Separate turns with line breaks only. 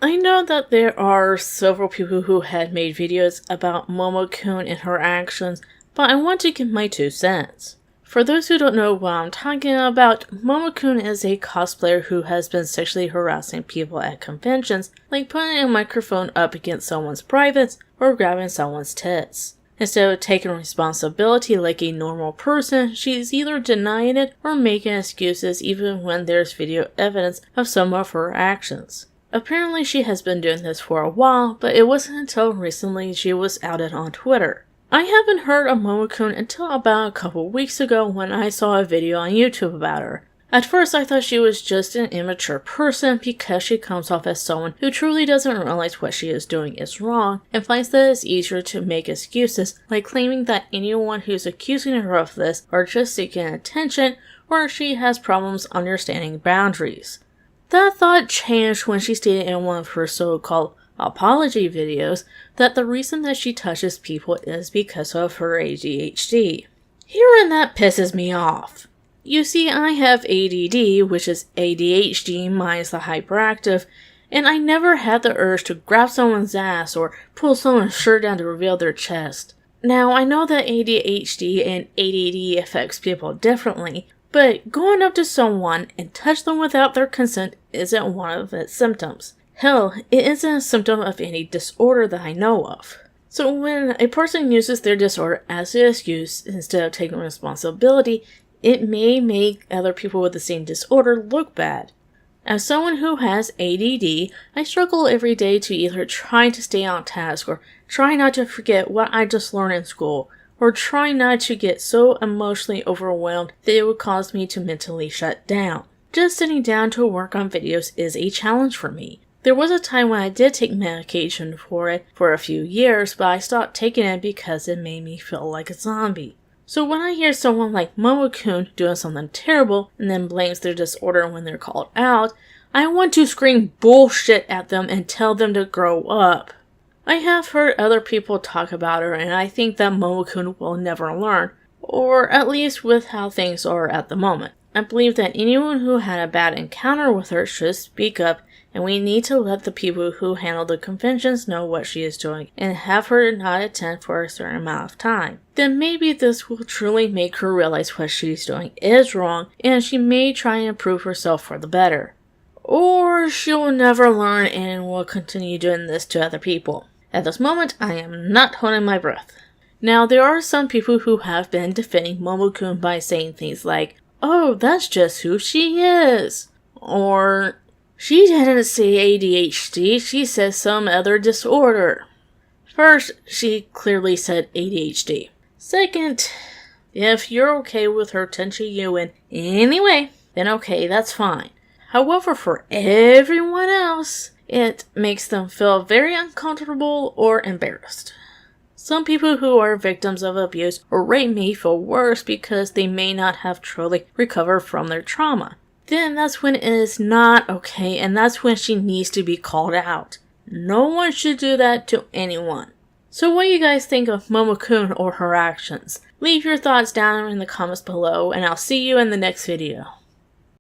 I know that there are several people who had made videos about Momokun and her actions, but I want to give my 2 cents. For those who don't know what I'm talking about, Momokun is a cosplayer who has been sexually harassing people at conventions, like putting a microphone up against someone's privates or grabbing someone's tits. Instead of taking responsibility like a normal person, she's either denying it or making excuses even when there's video evidence of some of her actions. Apparently she has been doing this for a while, but it wasn't until recently she was outed on Twitter. I haven't heard of Momokun until about a couple weeks ago when I saw a video on YouTube about her. At first I thought she was just an immature person because she comes off as someone who truly doesn't realize what she is doing is wrong and finds that it's easier to make excuses, like claiming that anyone who's accusing her of this are just seeking attention or she has problems understanding boundaries. That thought changed when she stated in one of her so-called apology videos that the reason that she touches people is because of her ADHD. Hearing that pisses me off. You see, I have ADD, which is ADHD minus the hyperactive, and I never had the urge to grab someone's ass or pull someone's shirt down to reveal their chest. Now, I know that ADHD and ADD affects people differently, but going up to someone and touch them without their consent isn't one of its symptoms. Hell, it isn't a symptom of any disorder that I know of. So when a person uses their disorder as an excuse instead of taking responsibility, it may make other people with the same disorder look bad. As someone who has ADD, I struggle every day to either try to stay on task or try not to forget what I just learned in school, or try not to get so emotionally overwhelmed that it would cause me to mentally shut down. Just sitting down to work on videos is a challenge for me. There was a time when I did take medication for it for a few years, but I stopped taking it because it made me feel like a zombie. So when I hear someone like Momokun doing something terrible and then blames their disorder when they're called out, I want to scream bullshit at them and tell them to grow up. I have heard other people talk about her and I think that Momokun will never learn, or at least with how things are at the moment. I believe that anyone who had a bad encounter with her should speak up, and we need to let the people who handle the conventions know what she is doing and have her not attend for a certain amount of time. Then maybe this will truly make her realize what she's doing is wrong and she may try and improve herself for the better. Or she'll never learn and will continue doing this to other people. At this moment, I am not holding my breath. Now, there are some people who have been defending Momokun by saying things like, "Oh, that's just who she is," or "She didn't say ADHD, she said some other disorder." First, she clearly said ADHD. Second, if you're okay with her touching you in any way, then okay, that's fine. However, for everyone else, it makes them feel very uncomfortable or embarrassed. Some people who are victims of abuse or rape may feel worse because they may not have truly recovered from their trauma. Then that's when it is not okay and that's when she needs to be called out. No one should do that to anyone. So what do you guys think of Momokun or her actions? Leave your thoughts down in the comments below and I'll see you in the next video.